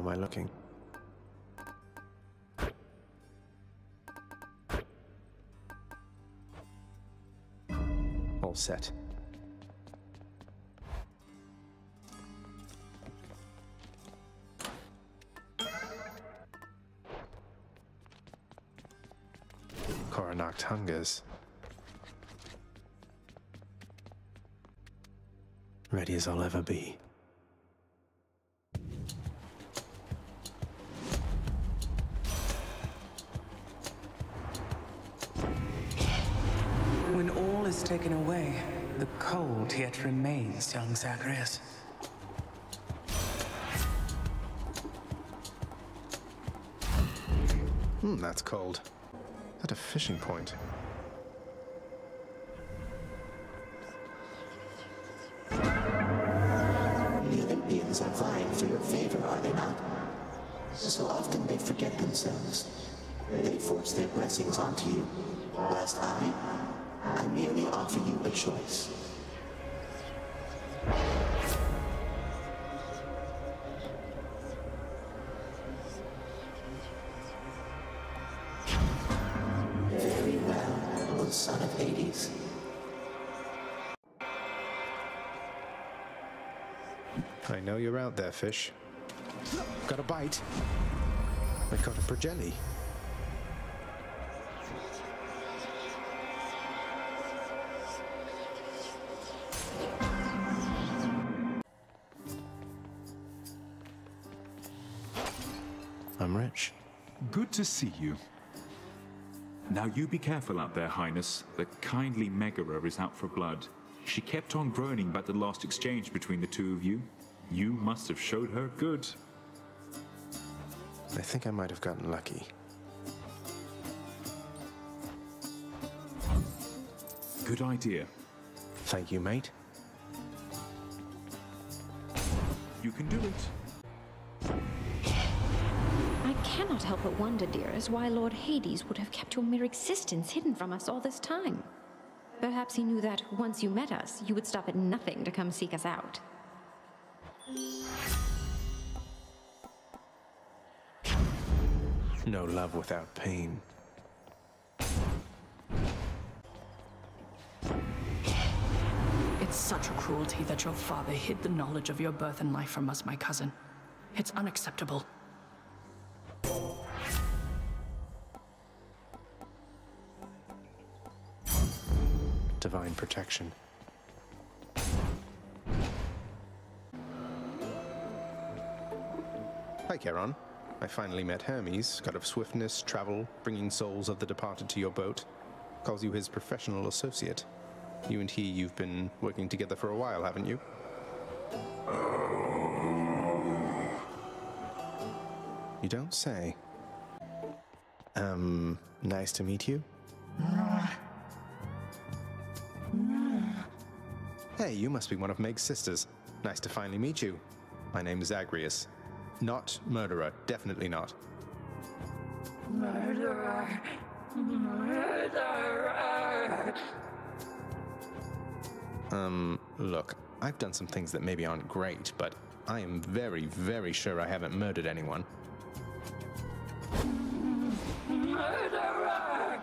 am I looking? All set. Coronach hungers. Ready as I'll ever be. When all is taken away, the cold yet remains, young Zagreus. That's cold. Is that a fishing point? The Olympians are vying for your favor, are they not? So often they forget themselves. They force their blessings onto you, whilst I merely offer you a choice. Very well, O son of Hades. I know you're out there, fish. Got a bite. I got a Projelly. I'm rich. Good to see you. Now you be careful out there, Highness. The kindly Megaera is out for blood. She kept on groaning about the last exchange between the two of you. You must have showed her good. I think I might have gotten lucky. Good idea. Thank you, mate. You can do it. I cannot help but wonder, dearest, why Lord Hades would have kept your mere existence hidden from us all this time. Perhaps he knew that once you met us, you would stop at nothing to come seek us out. No love without pain. It's such a cruelty that your father hid the knowledge of your birth and life from us, my cousin. It's unacceptable. Divine protection. Hi, Charon. I finally met Hermes, god of swiftness, travel, bringing souls of the departed to your boat. Calls you his professional associate. You and you've been working together for a while, haven't you? You don't say. Nice to meet you. Hey, you must be one of Meg's sisters. Nice to finally meet you. My name is Zagreus. Not murderer, definitely not. Murderer! Murderer! Look, I've done some things that maybe aren't great, but I am very, very sure I haven't murdered anyone. Murderer!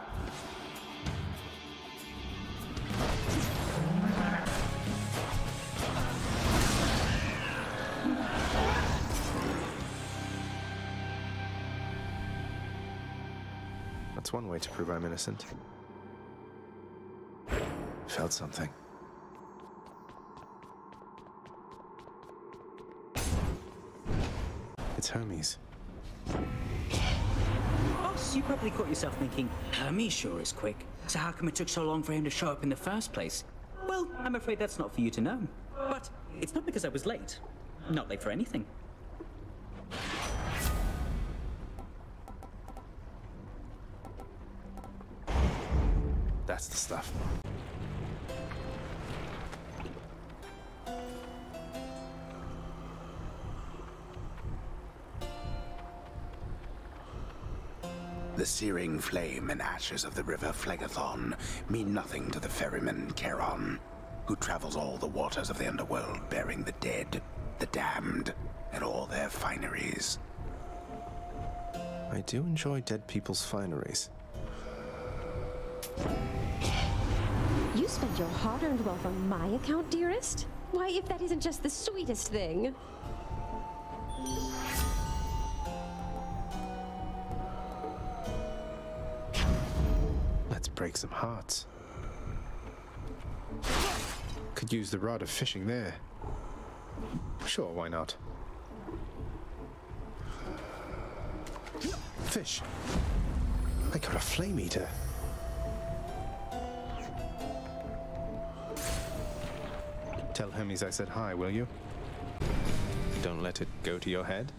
That's one way to prove I'm innocent. Felt something. It's Hermes. Oh, so you probably caught yourself thinking, Hermes sure is quick. So how come it took so long for him to show up in the first place? Well, I'm afraid that's not for you to know. But it's not because I was late. Not late for anything. That's the stuff. The searing flame and ashes of the river Phlegethon mean nothing to the ferryman Charon, who travels all the waters of the underworld bearing the dead, the damned, and all their fineries. I do enjoy dead people's fineries. You spent your hard-earned wealth on my account, dearest? Why, if that isn't just the sweetest thing. Let's break some hearts. Could use the rod of fishing there. Sure, why not? Fish! I got a Flameater. Tell Hermes I said hi, will you? Don't let it go to your head.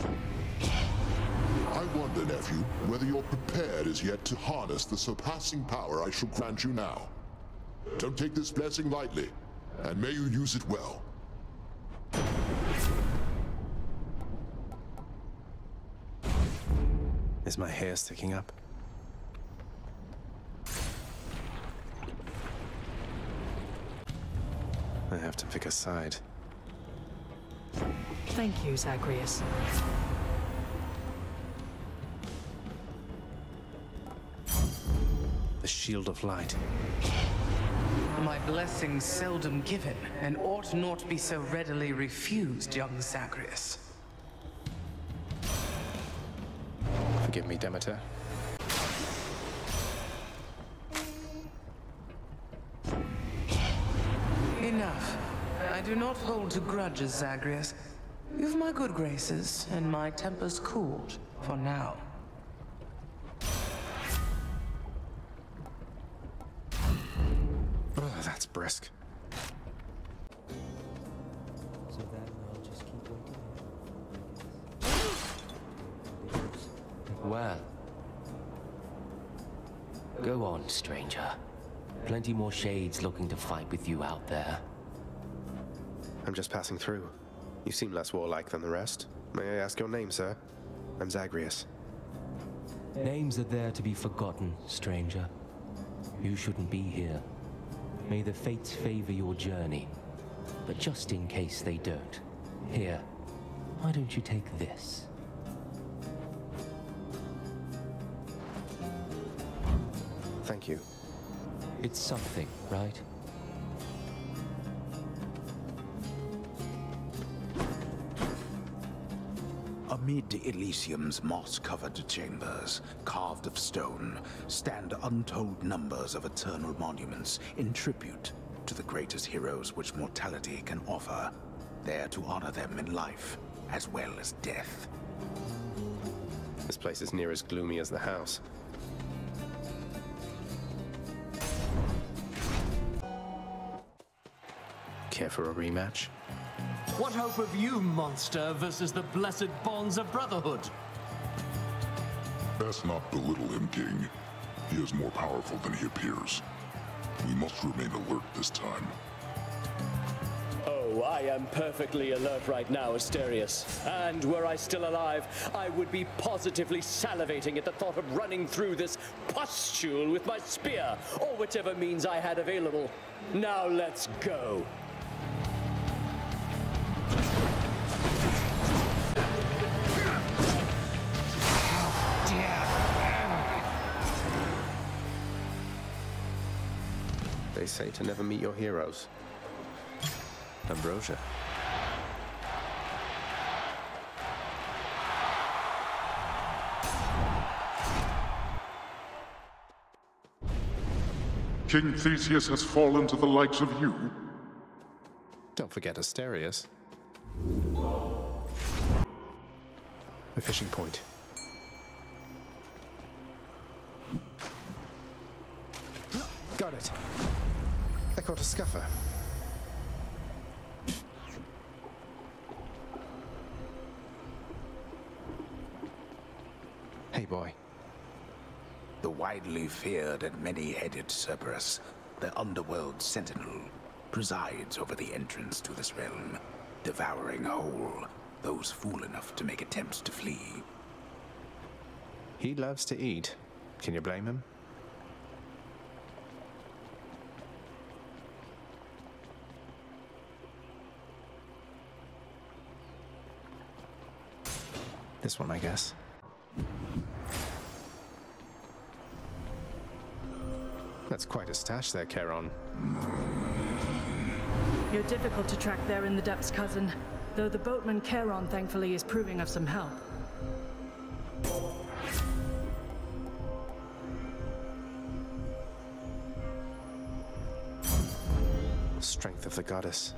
I wonder, nephew, whether you're prepared as yet to harness the surpassing power I shall grant you now. Don't take this blessing lightly, and may you use it well. Is my hair sticking up? I have to pick a side. Thank you, Zagreus. The shield of light. My blessings seldom given, and ought not be so readily refused, young Zagreus. Forgive me, Demeter. Enough. I do not hold to grudges, Zagreus. You've my good graces, and my temper's cooled, for now. Oh, that's brisk. So then I'll just keep waiting. Well. Go on, stranger. Plenty more shades looking to fight with you out there. I'm just passing through. You seem less warlike than the rest. May I ask your name, sir? I'm Zagreus. Names are there to be forgotten, stranger. You shouldn't be here. May the fates favor your journey. But just in case they don't, here, why don't you take this? Thank you. It's something, right? Amid Elysium's moss-covered chambers, carved of stone, stand untold numbers of eternal monuments in tribute to the greatest heroes which mortality can offer, there to honor them in life as well as death. This place is near as gloomy as the house. Care for a rematch? What hope have you, monster, versus the blessed bonds of brotherhood? Best not belittle him, King. He is more powerful than he appears. We must remain alert this time. Oh, I am perfectly alert right now, Asterius. And were I still alive, I would be positively salivating at the thought of running through this pustule with my spear, or whichever means I had available. Now let's go. They say to never meet your heroes. Ambrosia. King Theseus has fallen to the likes of you. Don't forget Asterius. A fishing point. Got it. I caught a scuffer. Hey, boy. The widely feared and many-headed Cerberus, the underworld sentinel, presides over the entrance to this realm, devouring whole those fool enough to make attempts to flee. He loves to eat. Can you blame him? This one, I guess. That's quite a stash there, Charon. You're difficult to track there in the depths, cousin. Though the boatman Charon, thankfully, is proving of some help. Strength of the goddess.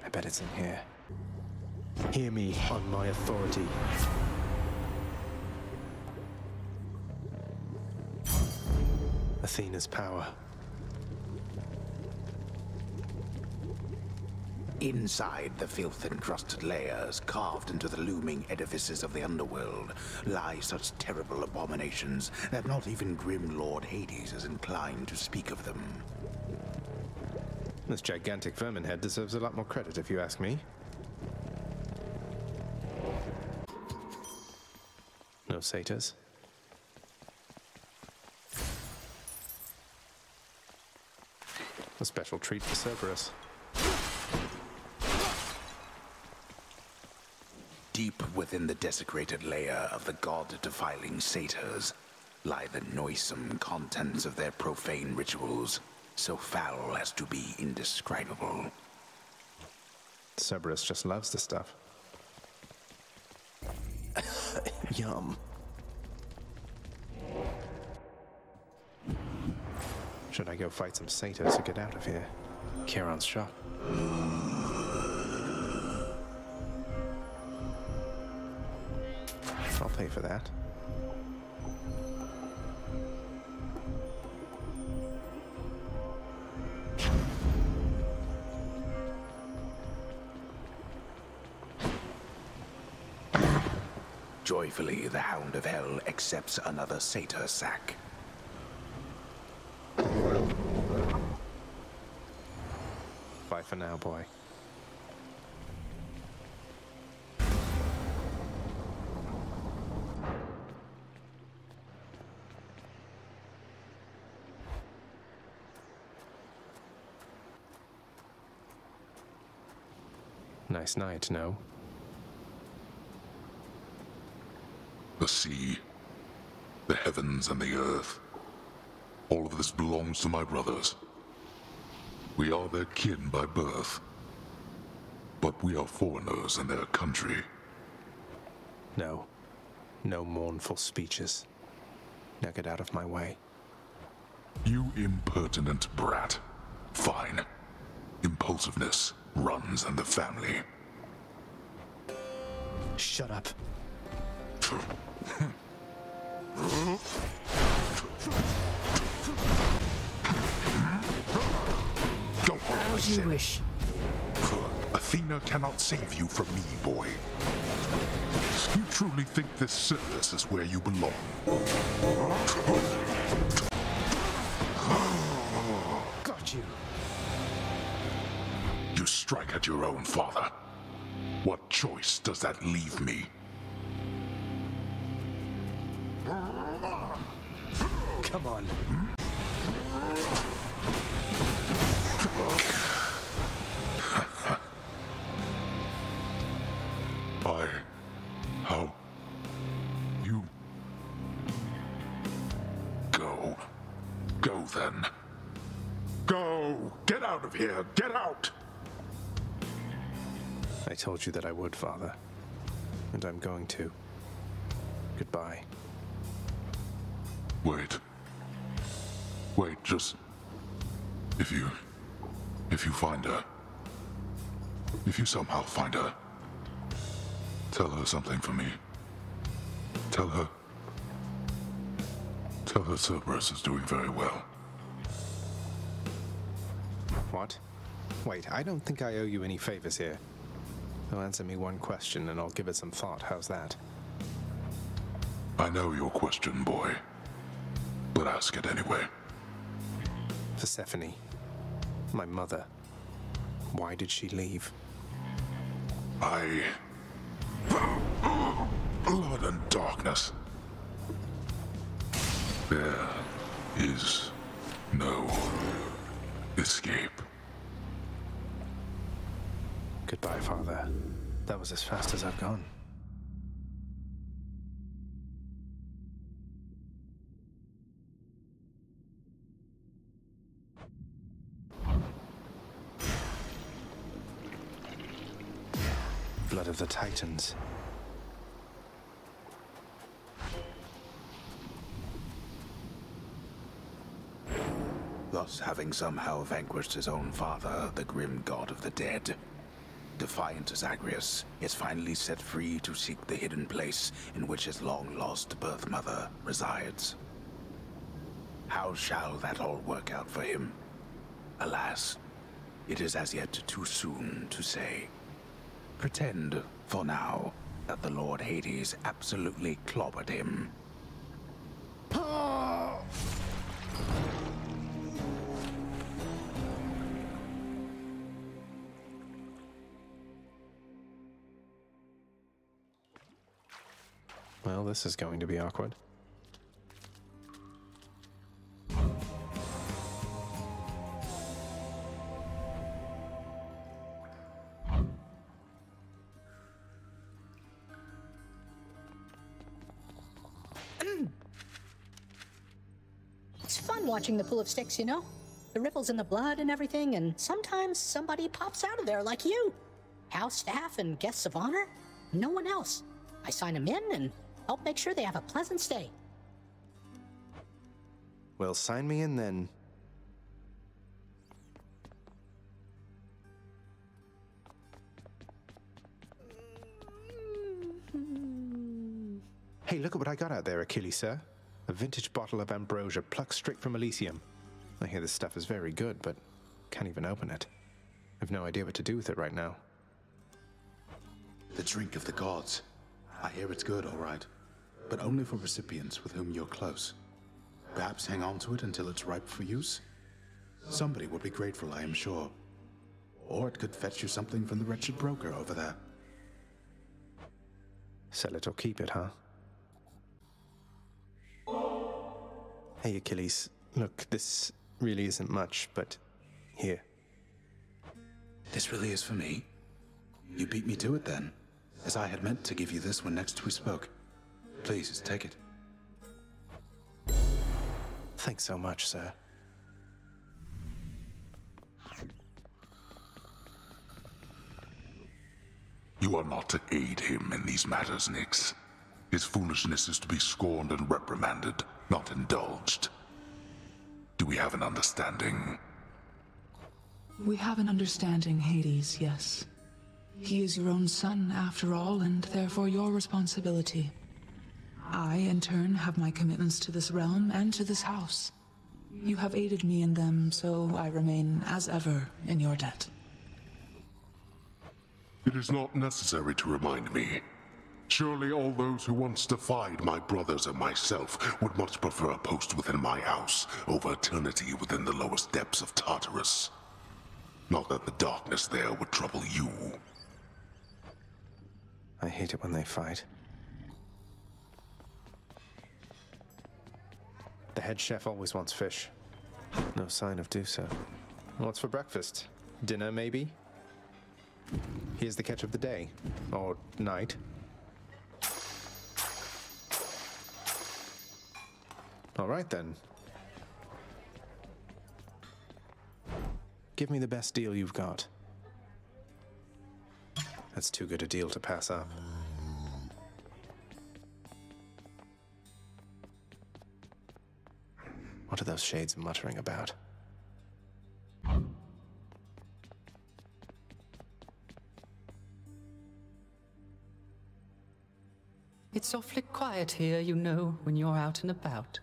I bet it's in here. Hear me on my authority. Athena's power. Inside the filth-encrusted layers, carved into the looming edifices of the underworld, lie such terrible abominations that not even grim Lord Hades is inclined to speak of them. This gigantic vermin head deserves a lot more credit, if you ask me. No satyrs. A special treat for Cerberus. Deep within the desecrated layer of the god-defiling satyrs lie the noisome contents of their profane rituals, so foul as to be indescribable. Cerberus just loves the stuff. Yum. Should I go fight some satyrs to get out of here? Charon's shop. I'll pay for that. Joyfully, the Hound of Hell accepts another satyr sack. Bye for now, boy. Nice night, no? The sea, the heavens and the earth. All of this belongs to my brothers. We are their kin by birth, but we are foreigners in their country. No. No mournful speeches. Now get out of my way. You impertinent brat. Fine. Impulsiveness runs in the family. Shut up. Don't hold As you wish. Athena cannot save you from me, boy. You truly think this circus is where you belong? Got you. You strike at your own father. What choice does that leave me? Come on. How? You... Go. Go then. Go! Get out of here! Get out! I told you that I would, Father. And I'm going to. Goodbye. Wait. Wait, just... If you find her... If you somehow find her... Tell her something for me. Tell her Cerberus is doing very well. What? Wait, I don't think I owe you any favors here. You'll answer me one question and I'll give it some thought. How's that? I know your question, boy. But ask it anyway. Persephone. My mother. Why did she leave? Blood and darkness. There is no escape. Goodbye, Father. That was as fast as I've gone. blood of the Titans. Thus having somehow vanquished his own father, the grim god of the dead, defiant Zagreus is finally set free to seek the hidden place in which his long-lost birth mother resides. How shall that all work out for him? Alas, it is as yet too soon to say. Pretend, for now, that the Lord Hades absolutely clobbered him. Well, this is going to be awkward. It's fun watching the pool of sticks, you know? The ripples in the blood and everything, and sometimes somebody pops out of there like you. House staff and guests of honor, no one else. I sign them in and help make sure they have a pleasant stay. Well, sign me in then. Hey, look at what I got out there, Achilles, sir. A vintage bottle of ambrosia plucked straight from Elysium. I hear this stuff is very good, but can't even open it. I've no idea what to do with it right now. The drink of the gods. I hear it's good, all right. But only for recipients with whom you're close. Perhaps hang on to it until it's ripe for use? Somebody would be grateful, I am sure. Or it could fetch you something from the wretched broker over there. Sell it or keep it, huh? Hey, Achilles. Look, this really isn't much, but here. This really is for me? You beat me to it then, as I had meant to give you this when next we spoke. Please, take it. Thanks so much, sir. You are not to aid him in these matters, Nyx. His foolishness is to be scorned and reprimanded, not indulged. Do we have an understanding? We have an understanding, Hades, yes. He is your own son, after all, and therefore your responsibility. I, in turn, have my commitments to this realm and to this house. You have aided me in them, so I remain, as ever, in your debt. It is not necessary to remind me. Surely all those who once defied my brothers and myself would much prefer a post within my house over eternity within the lowest depths of Tartarus. Not that the darkness there would trouble you. I hate it when they fight. The head chef always wants fish. No sign of do-so. What's for breakfast? Dinner, maybe? Here's the catch of the day. Or night. All right, then. Give me the best deal you've got. That's too good a deal to pass up. What are those shades muttering about? It's awfully quiet here, you know, when you're out and about.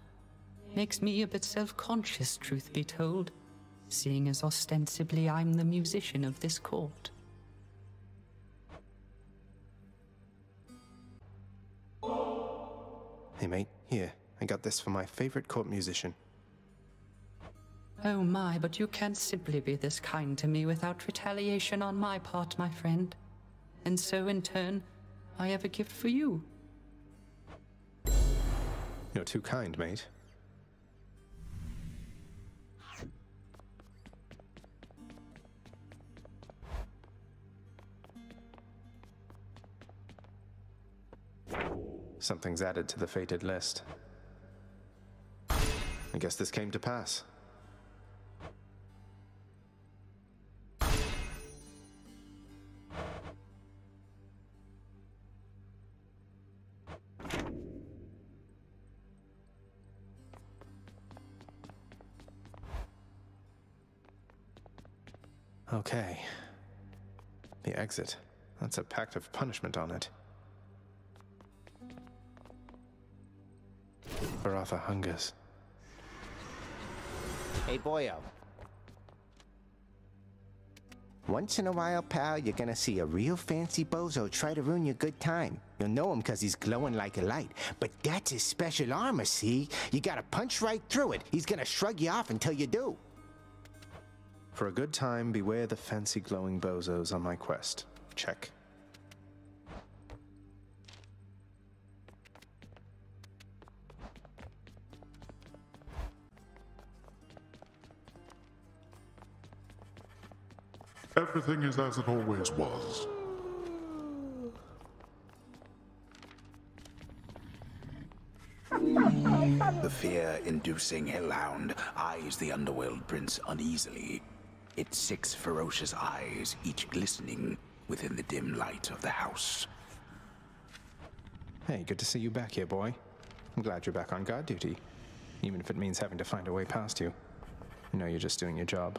Makes me a bit self-conscious, truth be told, seeing as ostensibly I'm the musician of this court. Hey, mate, here. I got this for my favorite court musician. Oh my, but you can't simply be this kind to me without retaliation on my part, my friend. And so, in turn, I have a gift for you. You're too kind, mate. Something's added to the fated list. I guess this came to pass. Okay. The exit. That's a pact of punishment on it. Baratha hungers. Hey, boyo. Once in a while, pal, you're gonna see a real fancy bozo try to ruin your good time. You'll know him because he's glowing like a light. But that's his special armor, see? You gotta punch right through it. He's gonna shrug you off until you do. For a good time, beware the fancy glowing bozos on my quest. Check. Everything is as it always was. The fear-inducing hellhound eyes the underworld prince uneasily. Its 6 ferocious eyes, each glistening within the dim light of the house. Hey, good to see you back here, boy. I'm glad you're back on guard duty, even if it means having to find a way past you. You know you're just doing your job.